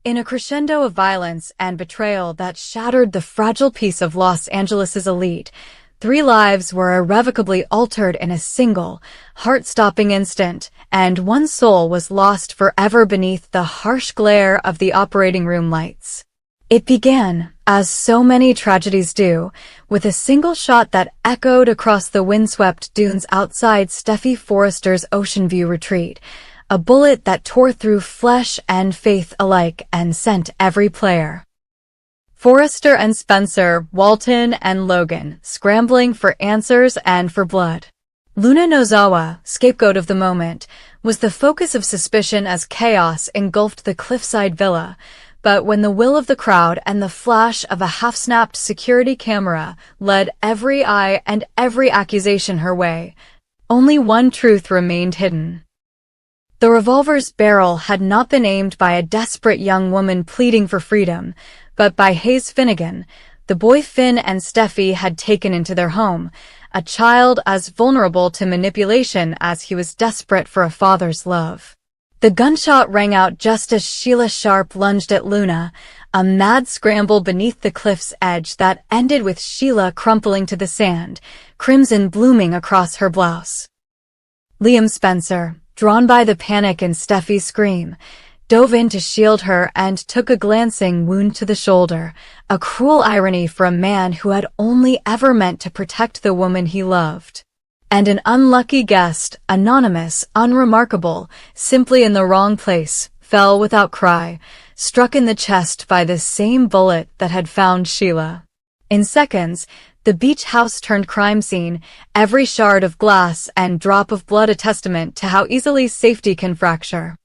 In a crescendo of violence and betrayal that shattered the fragile peace of Los Angeles's elite, 3 lives were irrevocably altered in a single, heart-stopping instant, and 1 soul was lost forever beneath the harsh glare of the operating room lights. It began, as so many tragedies do, with a single shot that echoed across the windswept dunes outside Steffi Forrester's Ocean View retreat, a bullet that tore through flesh and faith alike and sent every player, Forrester and Spencer, Walton and Logan, scrambling for answers and for blood. Luna Nozawa, scapegoat of the moment, was the focus of suspicion as chaos engulfed the cliffside villa, but when the will of the crowd and the flash of a half-snapped security camera led every eye and every accusation her way, only one truth remained hidden. The revolver's barrel had not been aimed by a desperate young woman pleading for freedom, but by Hayes Finnegan, the boy Finn and Steffi had taken into their home, a child as vulnerable to manipulation as he was desperate for a father's love. The gunshot rang out just as Sheila Sharp lunged at Luna, a mad scramble beneath the cliff's edge that ended with Sheila crumpling to the sand, crimson blooming across her blouse. Liam Spencer, drawn by the panic in Steffi's scream, dove in to shield her and took a glancing wound to the shoulder, a cruel irony for a man who had only ever meant to protect the woman he loved. And an unlucky guest, anonymous, unremarkable, simply in the wrong place, fell without cry, struck in the chest by the same bullet that had found Sheila. In seconds, the beach house turned crime scene, every shard of glass and drop of blood a testament to how easily safety can fracture.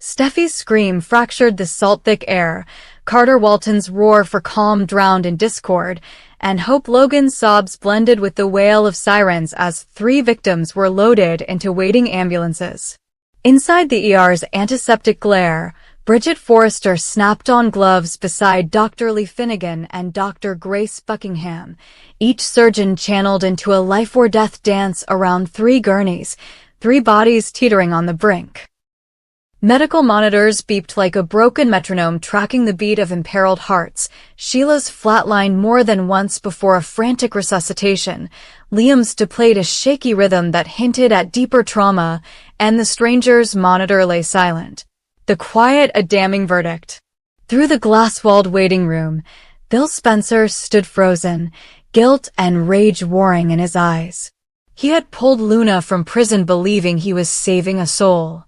Steffi's scream fractured the salt-thick air, Carter Walton's roar for calm drowned in discord, and Hope Logan's sobs blended with the wail of sirens as 3 victims were loaded into waiting ambulances. Inside the ER's antiseptic glare, Bridget Forrester snapped on gloves beside Dr. Lee Finnegan and Dr. Grace Buckingham, each surgeon channeled into a life-or-death dance around 3 gurneys, 3 bodies teetering on the brink. Medical monitors beeped like a broken metronome tracking the beat of imperiled hearts. Sheila's flatlined more than once before a frantic resuscitation. Liam's displayed a shaky rhythm that hinted at deeper trauma, and the stranger's monitor lay silent. The quiet, a damning verdict. Through the glass-walled waiting room, Bill Spencer stood frozen, guilt and rage warring in his eyes. He had pulled Luna from prison believing he was saving a soul.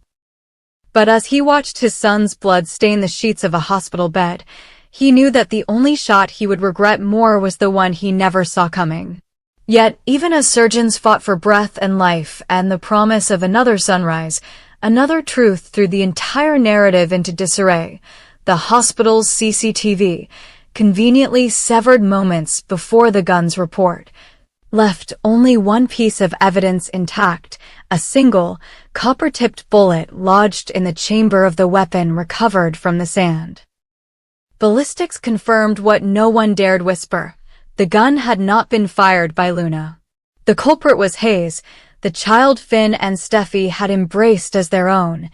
But as he watched his son's blood stain the sheets of a hospital bed, he knew that the only shot he would regret more was the one he never saw coming. Yet, even as surgeons fought for breath and life and the promise of another sunrise, another truth threw the entire narrative into disarray. The hospital's CCTV, conveniently severed moments before the gun's report, left only one piece of evidence intact, a single, copper-tipped bullet lodged in the chamber of the weapon recovered from the sand. Ballistics confirmed what no one dared whisper. The gun had not been fired by Luna. The culprit was Hayes, the child Finn and Steffi had embraced as their own,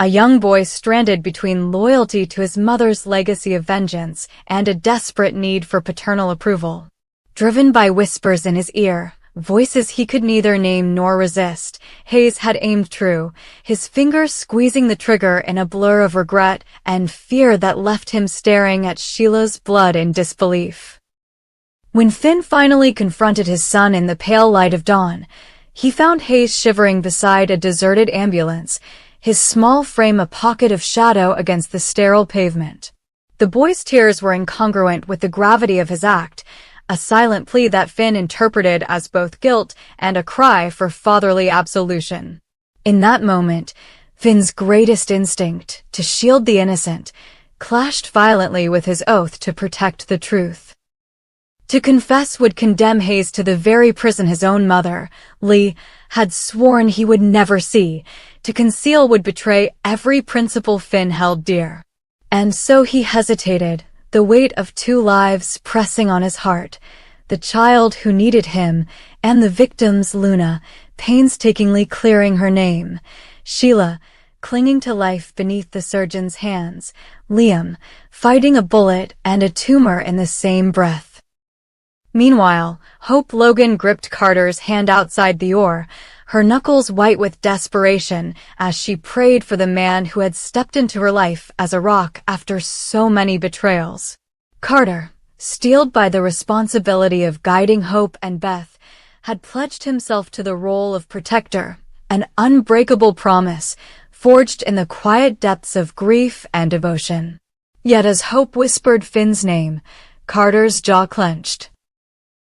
a young boy stranded between loyalty to his mother's legacy of vengeance and a desperate need for paternal approval. Driven by whispers in his ear, voices he could neither name nor resist, Hayes had aimed true, his fingers squeezing the trigger in a blur of regret and fear that left him staring at Sheila's blood in disbelief. When Finn finally confronted his son in the pale light of dawn, he found Hayes shivering beside a deserted ambulance, his small frame a pocket of shadow against the sterile pavement. The boy's tears were incongruent with the gravity of his act, a silent plea that Finn interpreted as both guilt and a cry for fatherly absolution. In that moment, Finn's greatest instinct, to shield the innocent, clashed violently with his oath to protect the truth. To confess would condemn Hayes to the very prison his own mother, Lee, had sworn he would never see. To conceal would betray every principle Finn held dear. And so he hesitated, the weight of 2 lives pressing on his heart, the child who needed him, and the victim's Luna, painstakingly clearing her name. Sheila, clinging to life beneath the surgeon's hands, Liam, fighting a bullet and a tumor in the same breath. Meanwhile, Hope Logan gripped Carter's hand outside the oar, her knuckles white with desperation as she prayed for the man who had stepped into her life as a rock after so many betrayals. Carter, steeled by the responsibility of guiding Hope and Beth, had pledged himself to the role of protector, an unbreakable promise forged in the quiet depths of grief and devotion. Yet as Hope whispered Finn's name, Carter's jaw clenched.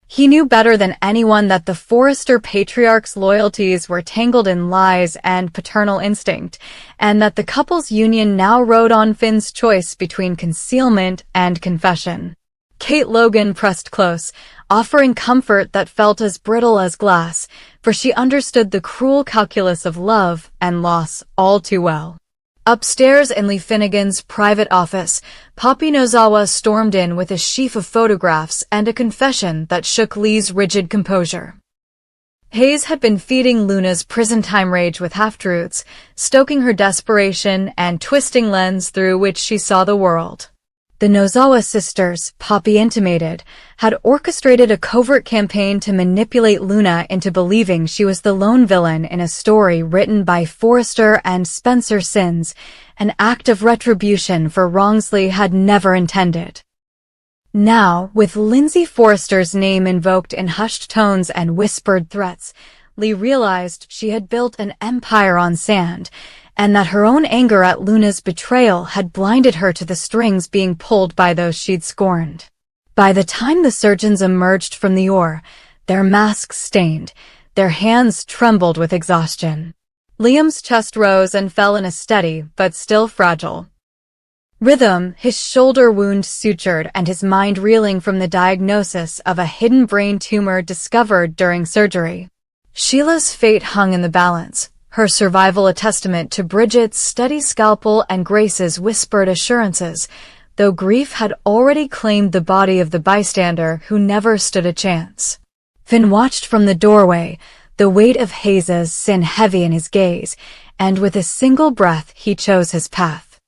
He knew better than anyone that the Forrester patriarch's loyalties were tangled in lies and paternal instinct, and that the couple's union now rode on Finn's choice between concealment and confession. Kate Logan pressed close, offering comfort that felt as brittle as glass, for she understood the cruel calculus of love and loss all too well. Upstairs in Lee Finnegan's private office, Poppy Nozawa stormed in with a sheaf of photographs and a confession that shook Lee's rigid composure. Hayes had been feeding Luna's prison time rage with half-truths, stoking her desperation and twisting lens through which she saw the world. The Nozawa sisters, Poppy intimated, had orchestrated a covert campaign to manipulate Luna into believing she was the lone villain in a story written by Forrester and Spencer Sins, an act of retribution for wrongs Lee had never intended. Now, with Lindsay Forrester's name invoked in hushed tones and whispered threats, Lee realized she had built an empire on sand, and that her own anger at Luna's betrayal had blinded her to the strings being pulled by those she'd scorned. By the time the surgeons emerged from the oar, their masks stained, their hands trembled with exhaustion. Liam's chest rose and fell in a steady, but still fragile rhythm, his shoulder wound sutured and his mind reeling from the diagnosis of a hidden brain tumor discovered during surgery. Sheila's fate hung in the balance, her survival a testament to Bridget's steady scalpel and Grace's whispered assurances, though grief had already claimed the body of the bystander who never stood a chance. Finn watched from the doorway, the weight of Hayes's sin heavy in his gaze, and with a single breath he chose his path.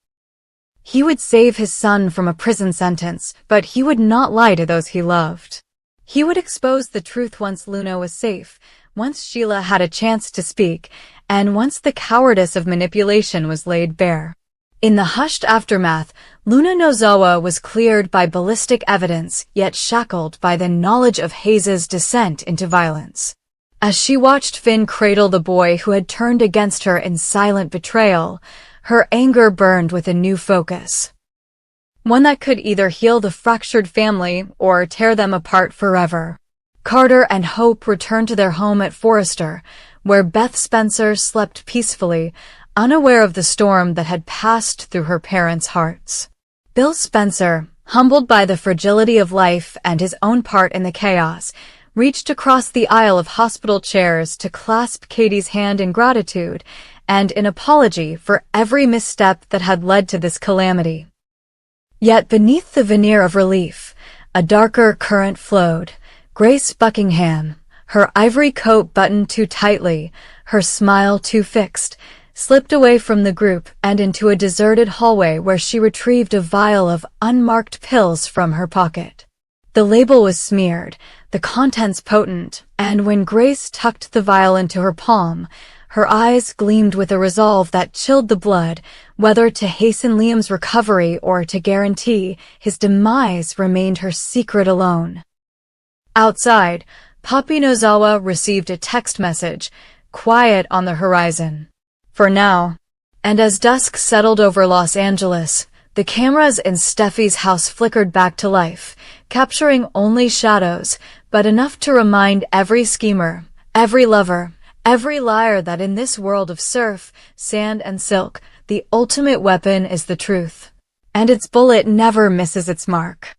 He would save his son from a prison sentence, but he would not lie to those he loved. He would expose the truth once Luna was safe, once Sheila had a chance to speak, and once the cowardice of manipulation was laid bare. In the hushed aftermath, Luna Nozawa was cleared by ballistic evidence, yet shackled by the knowledge of Hayes's descent into violence. As she watched Finn cradle the boy who had turned against her in silent betrayal, her anger burned with a new focus. One that could either heal the fractured family or tear them apart forever. Carter and Hope returned to their home at Forrester, where Beth Spencer slept peacefully, unaware of the storm that had passed through her parents' hearts. Bill Spencer, humbled by the fragility of life and his own part in the chaos, reached across the aisle of hospital chairs to clasp Katie's hand in gratitude and in apology for every misstep that had led to this calamity. Yet beneath the veneer of relief, a darker current flowed. Grace Buckingham, her ivory coat buttoned too tightly, her smile too fixed, slipped away from the group and into a deserted hallway where she retrieved a vial of unmarked pills from her pocket. The label was smeared, the contents potent, and when Grace tucked the vial into her palm, her eyes gleamed with a resolve that chilled the blood, whether to hasten Liam's recovery or to guarantee his demise remained her secret alone. Outside, Poppy Nozawa received a text message, quiet on the horizon. For now. And as dusk settled over Los Angeles, the cameras in Steffi's house flickered back to life, capturing only shadows, but enough to remind every schemer, every lover, every liar that in this world of surf, sand, and silk, the ultimate weapon is the truth. And its bullet never misses its mark.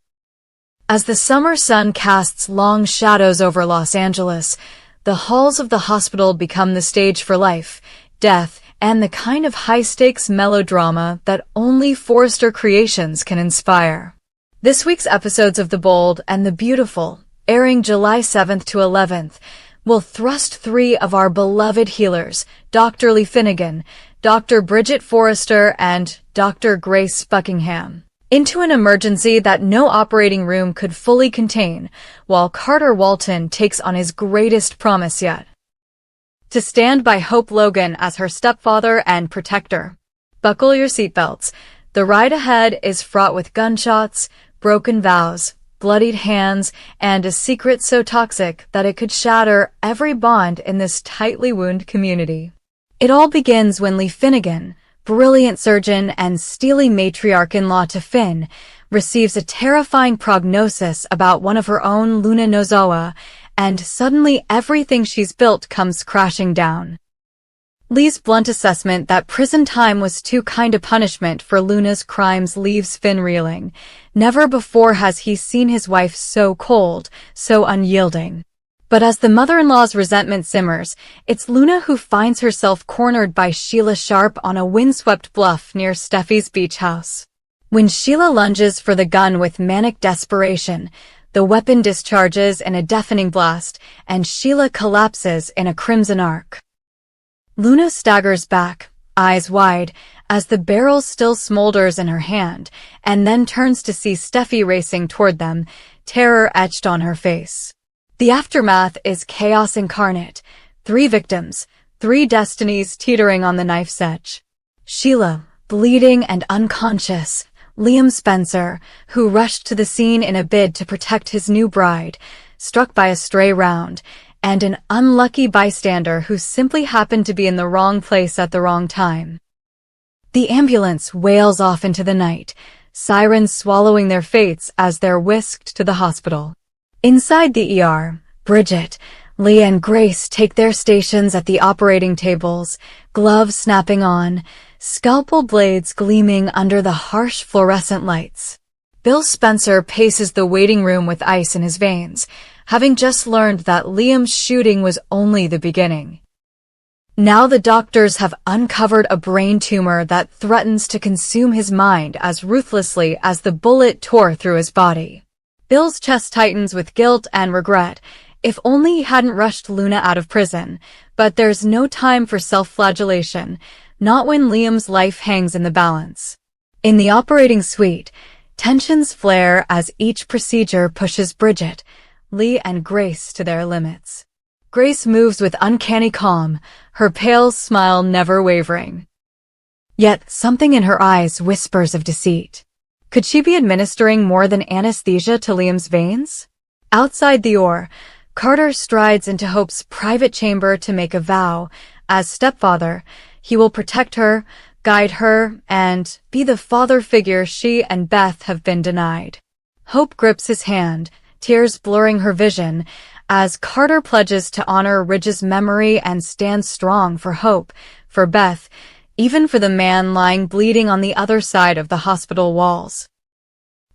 As the summer sun casts long shadows over Los Angeles, the halls of the hospital become the stage for life, death, and the kind of high-stakes melodrama that only Forrester Creations can inspire. This week's episodes of The Bold and the Beautiful, airing July 7th to 11th, will thrust three of our beloved healers, Dr. Lee Finnegan, Dr. Bridget Forrester, and Dr. Grace Buckingham, into an emergency that no operating room could fully contain, while Carter Walton takes on his greatest promise yet: to stand by Hope Logan as her stepfather and protector. Buckle your seatbelts. The ride ahead is fraught with gunshots, broken vows, bloodied hands, and a secret so toxic that it could shatter every bond in this tightly wounded community. It all begins when Lee Finnegan, brilliant surgeon and steely matriarch-in-law to Finn, receives a terrifying prognosis about one of her own, Luna Nozawa, and suddenly everything she's built comes crashing down. Lee's blunt assessment that prison time was too kind a punishment for Luna's crimes leaves Finn reeling. Never before has he seen his wife so cold, so unyielding. But as the mother-in-law's resentment simmers, it's Luna who finds herself cornered by Sheila Sharp on a windswept bluff near Steffi's beach house. When Sheila lunges for the gun with manic desperation, the weapon discharges in a deafening blast, and Sheila collapses in a crimson arc. Luna staggers back, eyes wide, as the barrel still smolders in her hand, and then turns to see Steffi racing toward them, terror etched on her face. The aftermath is chaos incarnate. 3 victims, 3 destinies teetering on the knife's edge. Sheila, bleeding and unconscious. Liam Spencer, who rushed to the scene in a bid to protect his new bride, struck by a stray round, and an unlucky bystander who simply happened to be in the wrong place at the wrong time. The ambulance wails off into the night, sirens swallowing their fates as they're whisked to the hospital. Inside the ER, Bridget, Lee and Grace take their stations at the operating tables, gloves snapping on, scalpel blades gleaming under the harsh fluorescent lights. Bill Spencer paces the waiting room with ice in his veins, having just learned that Liam's shooting was only the beginning. Now the doctors have uncovered a brain tumor that threatens to consume his mind as ruthlessly as the bullet tore through his body. Bill's chest tightens with guilt and regret. If only he hadn't rushed Luna out of prison. But there's no time for self-flagellation, not when Liam's life hangs in the balance. In the operating suite, tensions flare as each procedure pushes Bridget, Lee and Grace to their limits. Grace moves with uncanny calm, her pale smile never wavering. Yet something in her eyes whispers of deceit. Could she be administering more than anesthesia to Liam's veins? Outside the OR, Carter strides into Hope's private chamber to make a vow. As stepfather, he will protect her, guide her, and be the father figure she and Beth have been denied. Hope grips his hand, tears blurring her vision, as Carter pledges to honor Ridge's memory and stand strong for Hope, for Beth, even for the man lying bleeding on the other side of the hospital walls.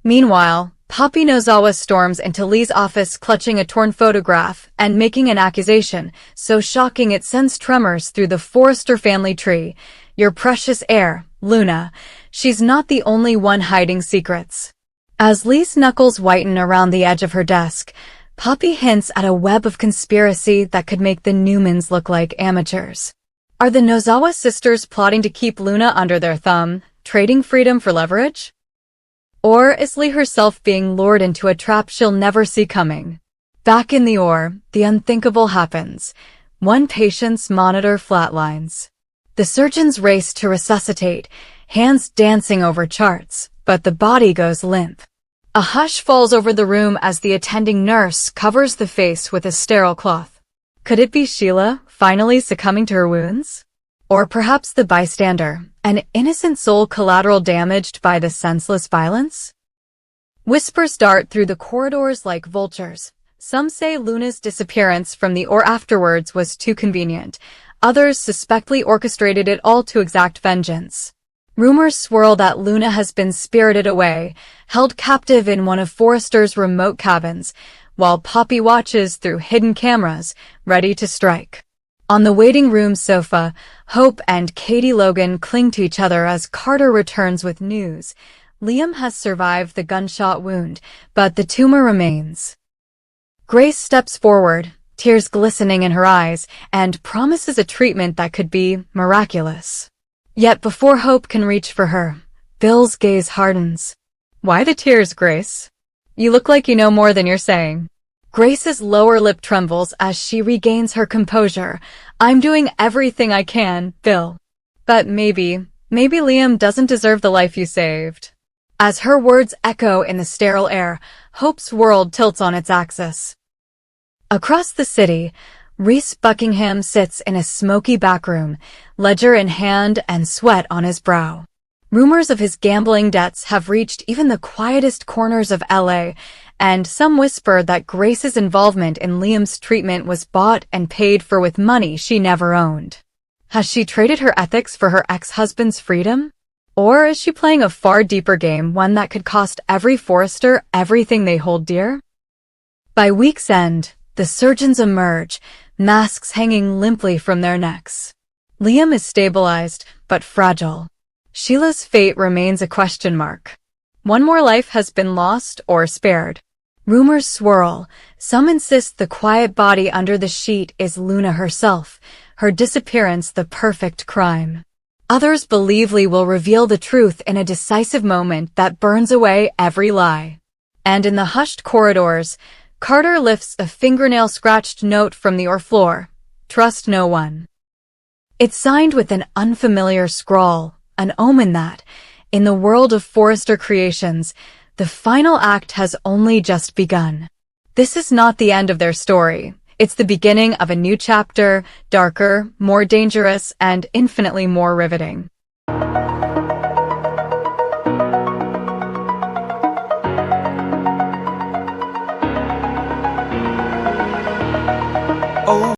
Meanwhile, Poppy Nozawa storms into Lee's office clutching a torn photograph and making an accusation so shocking it sends tremors through the Forrester family tree. Your precious heir, Luna. She's not the only one hiding secrets. As Lee's knuckles whiten around the edge of her desk, Poppy hints at a web of conspiracy that could make the Newmans look like amateurs. Are the Nozawa sisters plotting to keep Luna under their thumb, trading freedom for leverage? Or is Lee herself being lured into a trap she'll never see coming? Back in the OR, the unthinkable happens. One patient's monitor flatlines. The surgeons race to resuscitate, hands dancing over charts, but the body goes limp. A hush falls over the room as the attending nurse covers the face with a sterile cloth. Could it be Sheila, finally succumbing to her wounds? Or perhaps the bystander, an innocent soul collateral damaged by the senseless violence? Whispers dart through the corridors like vultures. Some say Luna's disappearance from the OR afterwards was too convenient. Others suspect Lee orchestrated it all to exact vengeance. Rumors swirl that Luna has been spirited away, held captive in one of Forrester's remote cabins, while Poppy watches through hidden cameras, ready to strike. On the waiting room sofa, Hope and Katie Logan cling to each other as Carter returns with news. Liam has survived the gunshot wound, but the tumor remains. Grace steps forward, tears glistening in her eyes, and promises a treatment that could be miraculous. Yet before Hope can reach for her, Bill's gaze hardens. Why the tears, Grace? You look like you know more than you're saying. Grace's lower lip trembles as she regains her composure. I'm doing everything I can, Bill. But maybe Liam doesn't deserve the life you saved. As her words echo in the sterile air, Hope's world tilts on its axis. Across the city, Reese Buckingham sits in a smoky backroom, ledger in hand and sweat on his brow. Rumors of his gambling debts have reached even the quietest corners of LA, and some whisper that Grace's involvement in Liam's treatment was bought and paid for with money she never owned. Has she traded her ethics for her ex-husband's freedom? Or is she playing a far deeper game, one that could cost every Forrester everything they hold dear? By week's end, the surgeons emerge, masks hanging limply from their necks. Liam is stabilized, but fragile. Sheila's fate remains a question mark. One more life has been lost or spared. Rumors swirl. Some insist the quiet body under the sheet is Luna herself, her disappearance the perfect crime. Others believe Lee will reveal the truth in a decisive moment that burns away every lie. And in the hushed corridors, Carter lifts a fingernail-scratched note from the floor. Trust no one. It's signed with an unfamiliar scrawl, an omen that, in the world of Forrester creations, the final act has only just begun. This is not the end of their story. It's the beginning of a new chapter, darker, more dangerous, and infinitely more riveting.